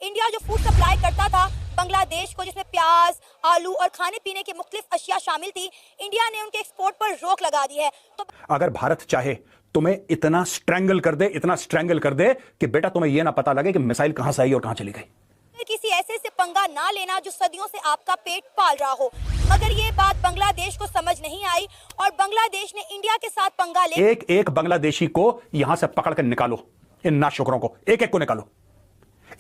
India जो food supply करता था बांग्लादेश को, जिसमें प्याज, आलू और खाने पीने की मुख्तलिफ अशिया शामिल थी, इंडिया ने उनके एक्सपोर्ट पर रोक लगा दी है। तो अगर भारत चाहे तुम्हें इतना स्ट्रैंगल कर दे, इतना स्ट्रैंगल कर दे कि बेटा तुम्हें यह ना पता लगे कि मिसाइल कहां से आई और कहां चली गई। किसी ऐसे से पंगा ना लेना जो सदियों से आपका पेट पाल रहा हो। मगर ये बात बांग्लादेश को समझ नहीं आई और बांग्लादेश ने इंडिया के साथ पंगा ले एक एक बांग्लादेशी को यहां से पकड़ कर निकालो, इन नाशुकरों को एक एक को निकालो,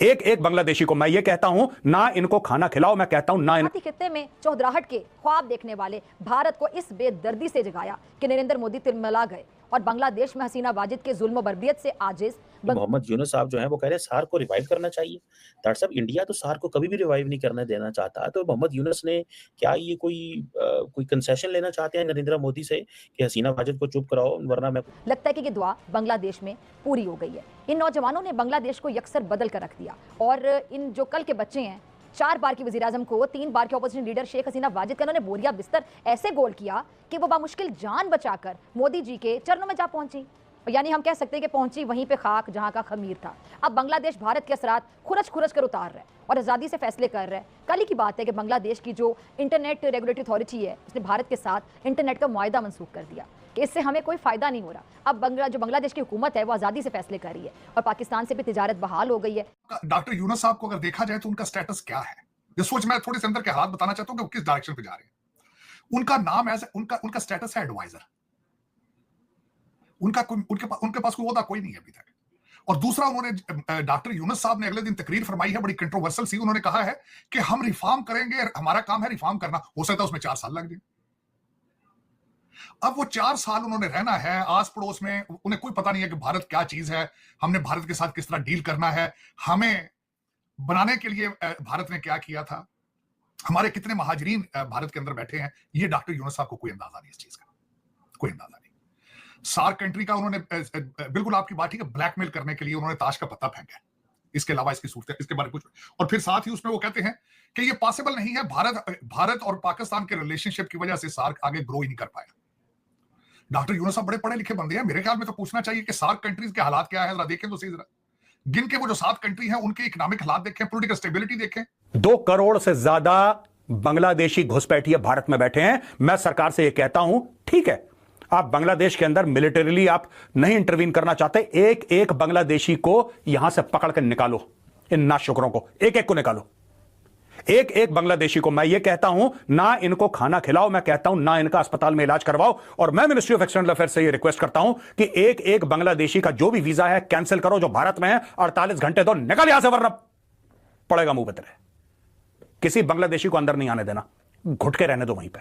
एक एक बांग्लादेशी को। मैं ये कहता हूं ना इनको खाना खिलाओ, मैं कहता हूं ना खित्ते में चौधराहट के ख्वाब देखने वाले भारत को इस बेदर्दी से जगाया कि नरेंद्र मोदी तिरमिला गए और बांग्लादेश में हसीना वाजिद के जुल्म बर्बियत से आजिज। मोहम्मद यूनुस साहब जो हैं वो कह रहे हैं सार्क को रिवाइव करना चाहिए। डॉक्टर साहब, इंडिया तो सार्क को कभी भी रिवाइव नहीं करने देना चाहता। तो मोहम्मद यूनुस ने क्या ये कोई कंसेशन लेना चाहते हैं नरेंद्र मोदी से कि हसीना वाजिद को चुप कराओ, वरना मैं लगता है कि ये दुआ बांग्लादेश में पूरी हो गई है। इन नौजवानों ने बांग्लादेश को यकसर बदल कर रख दिया और इन जो कल के बच्चे हैं, 4 बार की वज़ीर आज़म को 3 बार के अपोजिशन लीडर शेख हसीना वाजिद का उन्होंने बोरिया बिस्तर ऐसे गोल किया कि वो बामुश्किल जान बचाकर मोदी जी के चरणों में जा पहुंची। यानी हम कह सकते हैं कि पहुंची वहीं पे खाक जहां का खमीर था। अब बांग्लादेश भारत के असरात खुरच खुरच कर उतार रहा है और आज़ादी से फैसले कर रहा है। कल ही की बात है कि बांग्लादेश की जो इंटरनेट रेगुलेटरी अथॉरिटी है, उसने भारत के साथ इंटरनेट का मुआहदा मनसूख कर दिया कि इससे हमें कोई फ़ायदा नहीं हो रहा। अब जो बांग्लादेश की हुकूमत है वो आज़ादी से फैसले कर रही है और पाकिस्तान से भी तिजारत बहाल हो गई है। डॉक्टर यूनुस साहब को अगर देखा जाए तो उनका स्टेटस क्या है, ये सोच मैं थोड़े से अंदर के हालात बताना चाहता हूं कि वो किस डायरेक्शन पे जा रहे हैं। उनका नाम उनका स्टेटस है एडवाइजर। उनके पास कोई ओहदा कोई नहीं है अभी तक। और दूसरा, उन्होंने डॉक्टर यूनुस साहब ने अगले दिन तकरीर फरमाई है, बड़ी कंट्रोवर्शियल सी। उन्होंने कहा है कि हम रिफॉर्म करेंगे, हमारा काम है रिफॉर्म करना, हो सकता है उसमें 4 साल लग जाए। अब वो 4 साल उन्होंने रहना है आस पड़ोस में, उन्हें कोई पता नहीं है कि भारत क्या चीज है, हमने भारत के साथ किस तरह डील करना है, हमें बनाने के लिए भारत ने क्या किया था, हमारे कितने महाजरीन भारत के अंदर बैठे हैं, ये डॉक्टर यूनुस साहब को कोई अंदाजा नहीं इस चीज का, कोई अंदाजा नहीं। सार्क कंट्री का उन्होंने बिल्कुल आपकी बात ठीक है, ब्लैकमेल करने के लिए उन्होंने ताश का पत्ता फेंका है। इसके अलावा इसकी सूरत इसके बारे में कुछ, और फिर साथ ही उसमें वो कहते हैं कि ये पॉसिबल नहीं है, भारत और पाकिस्तान के रिलेशनशिप की वजह से सार्क आगे ग्रो ही नहीं कर पाया। डॉक्टर यूनुस साहब बड़े पढ़े लिखे बंदे हैं, मेरे ख्याल में तो पूछना चाहिए कि सार्क कंट्रीज के हालात क्या है, जरा देखें तो सही, जरा गिन के वो जो 7 कंट्री हैं उनके इकोनॉमिक हालात देखें, पॉलिटिकल स्टेबिलिटी देखें। 2 करोड़ से ज्यादा बांग्लादेशी घुसपैठिए भारत में बैठे हैं। मैं सरकार से यह कहता हूं, ठीक है, आप बांग्लादेश के अंदर मिलिटरीली आप नहीं इंटरवीन करना चाहते, एक एक बांग्लादेशी को यहां से पकड़कर निकालो, इन नाशुकरों को एक एक को निकालो, एक एक बांग्लादेशी को। मैं ये कहता हूं ना इनको खाना खिलाओ, मैं कहता हूं ना इनका अस्पताल में इलाज करवाओ। और मैं मिनिस्ट्री ऑफ एक्सटर्नल अफेयर्स से ये रिक्वेस्ट करता हूं कि एक एक बांग्लादेशी का जो भी वीजा है कैंसिल करो, जो भारत में है 48 घंटे दो, निकल यहां से, वरना पड़ेगा मुंह पे तेरे। किसी बांग्लादेशी को अंदर नहीं आने देना, घुट के रहने दो वहीं पे।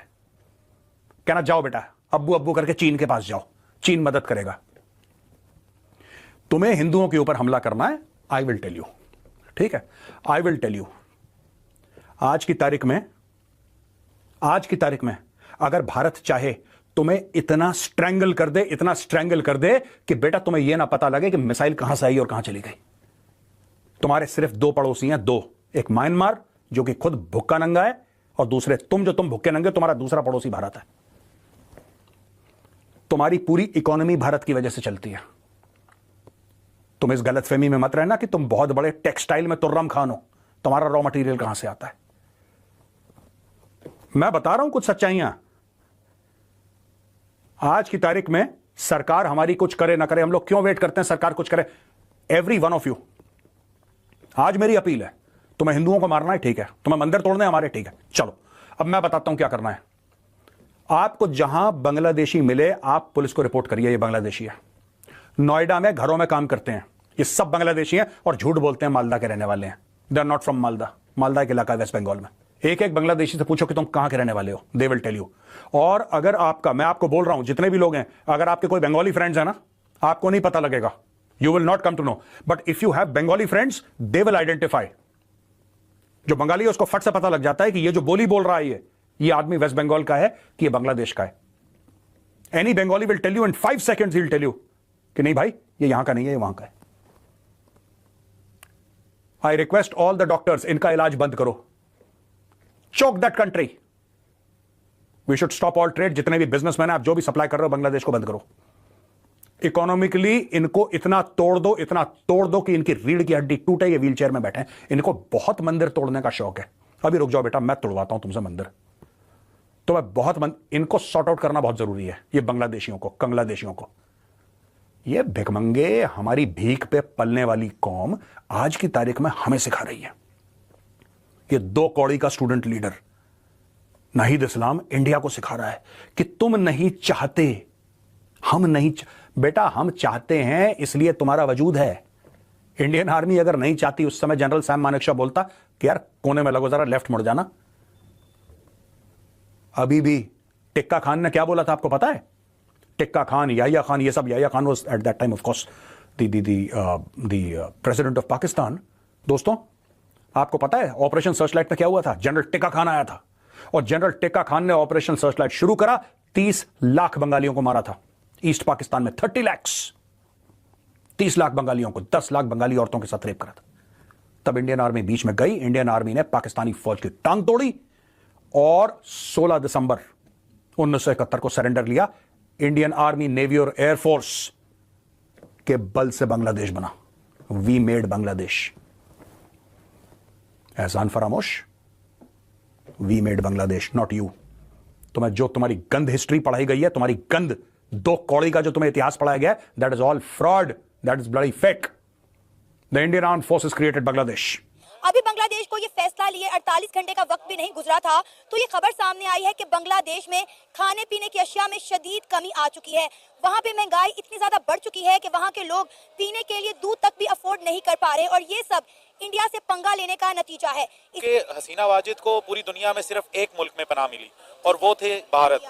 कहना जाओ बेटा, अब्बू अब्बू करके चीन के पास जाओ, चीन मदद करेगा। तुम्हें हिंदुओं के ऊपर हमला करना है, आई विल टेल यू, ठीक है, आई विल टेल यू। आज की तारीख में अगर भारत चाहे तुम्हें इतना स्ट्रैंगल कर दे, इतना स्ट्रैंगल कर दे कि बेटा तुम्हें यह ना पता लगे कि मिसाइल कहां से आई और कहां चली गई। तुम्हारे सिर्फ 2 पड़ोसी हैं, 2, एक म्यांमार जो कि खुद भुक्का नंगा है, और दूसरे तुम भुक्के नंगे, तुम्हारा दूसरा पड़ोसी भारत है। तुम्हारी पूरी इकोनॉमी भारत की वजह से चलती है। तुम इस गलतफहमी में मत रहना कि तुम बहुत बड़े टेक्सटाइल में तुर्रम खान हो, तुम्हारा रॉ मटेरियल कहां से आता है। मैं बता रहा हूं कुछ सच्चाइयां। आज की तारीख में सरकार हमारी कुछ करे ना करे, हम लोग क्यों वेट करते हैं सरकार कुछ करे? एवरी वन ऑफ यू, आज मेरी अपील है, तुम्हें हिंदुओं को मारना है ठीक है, तुम्हें मंदिर तोड़ने हमारे ठीक है, चलो अब मैं बताता हूं क्या करना है। आपको जहां बांग्लादेशी मिले आप पुलिस को रिपोर्ट करिए, ये बांग्लादेशी है, नोएडा में घरों में काम करते हैं, ये सब बांग्लादेशी हैं और झूठ बोलते हैं मालदा के रहने वाले हैं। They are not from Malda, Malda एक इलाका है वेस्ट बंगाल में। एक एक बांग्लादेशी से पूछो कि तुम कहां के रहने वाले हो, दे विल टेल यू। और अगर आपका, मैं आपको बोल रहा हूं जितने भी लोग हैं, अगर आपके कोई बंगाली फ्रेंड्स हैं ना, आपको नहीं पता लगेगा, you will not come to know, but if you have Bengali friends they will identify. जो बंगाली है उसको फट से पता लग जाता है कि ये जो बोली बोल रहा है ये आदमी वेस्ट बंगाल का है कि ये बांग्लादेश का है। Any Bengali will tell you in 5 seconds, he will tell you कि नहीं भाई ये यहां का नहीं है, ये वहां का है। I request all the doctors, इनका इलाज बंद करो, चोक that country, we should stop all trade. जितने भी बिजनेसमैन हैं, आप जो भी सप्लाई कर रहे हो बांग्लादेश को बंद करो। इकोनॉमिकली इनको इतना तोड़ दो कि इनकी रीढ़ की हड्डी टूटे, ये व्हीलचेयर में बैठे हैं। इनको बहुत मंदिर तोड़ने का शौक है। अभी रुक जाओ बेटा, मैं तोड़वाता हूं तुमसे मंदिर। तो मैं इनको सॉर्ट आउट करना बहुत जरूरी है, ये बांग्लादेशियों को, कंगलादेशियों को। ये भिखमंगे, हमारी भीख पे पलने वाली कौम आज की तारीख में हमें सिखा रही है। ये 2 कौड़ी का स्टूडेंट लीडर नाहिद इस्लाम इंडिया को सिखा रहा है कि तुम नहीं चाहते, हम नहीं बेटा, हम चाहते हैं, इसलिए तुम्हारा वजूद है। इंडियन आर्मी अगर नहीं चाहती, उस समय जनरल सैम मानेकशॉ बोलता कि यार कोने में लगो, जरा लेफ्ट मुड़ जाना। अभी भी टिक्का खान ने क्या बोला था आपको पता है? टिक्का खान, याहिया खान, ये सब, Yahiya Khan was at that time of course the president of Pakistan. दोस्तों, आपको पता है ऑपरेशन सर्चलाइट में क्या हुआ था? जनरल टिक्का खान आया था और जनरल टिक्का खान ने ऑपरेशन सर्चलाइट शुरू करा। 30 लाख बंगालियों को मारा था ईस्ट पाकिस्तान में। 30 लाख, 30 लाख बंगालियों को, 10 लाख बंगाली औरतों के साथ रेप करा था। तब इंडियन आर्मी बीच में गई। इंडियन आर्मी ने पाकिस्तानी फौज की टांग तोड़ी और 16 दिसंबर 1971 को सरेंडर लिया। इंडियन आर्मी, नेवी और एयरफोर्स के बल से बांग्लादेश बना। We made Bangladesh. एहसान फरामोश, we made Bangladesh, not you. तुम्हें जो तुम्हारी गंद हिस्ट्री पढ़ाई गई है, तुम्हारी गंद 2 कौड़ी का जो तुम्हें इतिहास पढ़ाया गया है, that is all fraud, that is bloody fake. The Indian armed forces created Bangladesh. अभी बांग्लादेश को ये फैसला लिए 48 घंटे का वक्त भी नहीं गुजरा था तो ये खबर सामने आई है कि बांग्लादेश में खाने पीने की अशिया में शदीद कमी आ चुकी है। वहाँ पे महंगाई इतनी ज्यादा बढ़ चुकी है कि वहाँ के लोग पीने के लिए दूध तक भी अफोर्ड नहीं कर पा रहे और ये सब इंडिया से पंगा लेने का नतीजा है। कि हसीना वाजिद को पूरी दुनिया में सिर्फ एक मुल्क में पनाह मिली और वो थे भारत।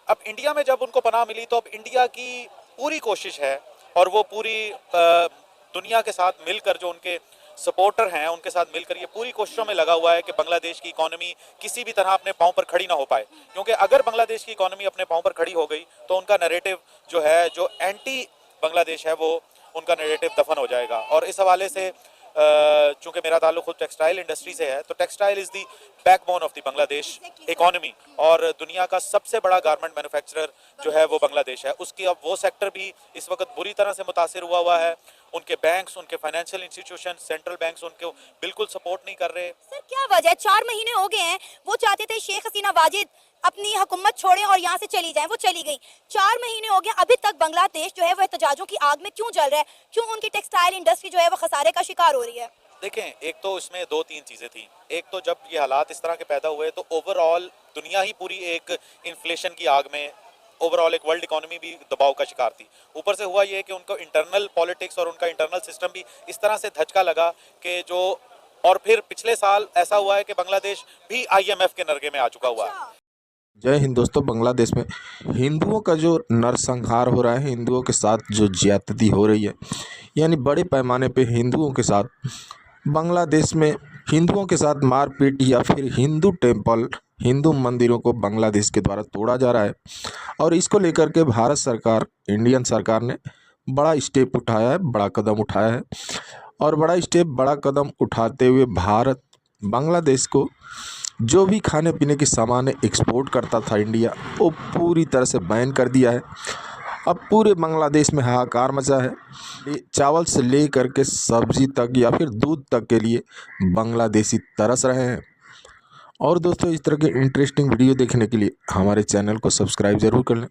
अब इंडिया में जब उनको पनाह मिली तो अब इंडिया की पूरी कोशिश है और वो पूरी दुनिया के साथ मिलकर, जो उनके सपोर्टर हैं उनके साथ मिलकर ये पूरी कोशिशों में लगा हुआ है कि बांग्लादेश की इकोनॉमी किसी भी तरह अपने पांव पर खड़ी ना हो पाए। क्योंकि अगर बांग्लादेश की इकोनॉमी अपने पांव पर खड़ी हो गई तो उनका नैरेटिव जो है, जो एंटी बांग्लादेश है, वो उनका नैरेटिव दफन हो जाएगा। और इस हवाले से चूंकि मेरा ताल्लुक खुद टेक्सटाइल इंडस्ट्री से है, तो textile is the backbone of the Bangladesh economy और दुनिया का सबसे बड़ा गारमेंट मैन्युफैक्चरर जो है वो बांग्लादेश है। उसकी अब वो सेक्टर भी इस वक्त बुरी तरह से मुतासिर हुआ है। उनके बैंक्स, उनके फाइनेंशियल इंस्टीट्यूशन, सेंट्रल बैंक्स उनको बिल्कुल सपोर्ट नहीं कर रहे। सर क्या वजह है? 4 महीने हो गए हैं, वो चाहते थे शेख हसीना वाजिद अपनी हुकूमत छोड़ें और यहाँ से चली जाएं, वो चली गई। 4 महीने हो गए, अभी तक बांग्लादेश जो है वो एहतजाजों की आग में क्यों जल रहा है? क्यों उनकी टेक्सटाइल इंडस्ट्री जो है वो खसारे का शिकार हो रही है? देखें, एक तो इसमें 2-3 चीजें थी। एक तो जब ये हालात इस तरह के पैदा हुए तो ओवरऑल दुनिया ही पूरी एक इन्फ्लेशन की आग में, ओवरऑल एक वर्ल्ड इकोनॉमी भी दबाव का शिकार थी। ऊपर से हुआ ये कि उनको इंटरनल पॉलिटिक्स और उनका इंटरनल सिस्टम भी इस तरह से धचका लगा कि जो, और फिर पिछले साल ऐसा हुआ है कि बांग्लादेश भी IMF के नरगे में आ चुका हुआ है। जय हिंद दोस्तों। बांग्लादेश में हिंदुओं का जो नरसंहार हो रहा है, हिंदुओं के साथ जो ज्यादती हो रही है, यानी बड़े पैमाने पे हिंदुओं के साथ, बांग्लादेश में हिंदुओं के साथ मारपीट या फिर हिंदू टेम्पल, हिंदू मंदिरों को बांग्लादेश के द्वारा तोड़ा जा रहा है। और इसको लेकर के भारत सरकार, इंडियन सरकार ने बड़ा स्टेप उठाया है, बड़ा कदम उठाया है। और बड़ा कदम उठाते हुए भारत बांग्लादेश को जो भी खाने पीने की सामान एक्सपोर्ट करता था इंडिया, वो पूरी तरह से बैन कर दिया है। अब पूरे बांग्लादेश में हाहाकार मचा है। चावल से ले करके सब्जी तक या फिर दूध तक के लिए बांग्लादेशी तरस रहे हैं। और दोस्तों, इस तरह के इंटरेस्टिंग वीडियो देखने के लिए हमारे चैनल को सब्सक्राइब ज़रूर कर लें।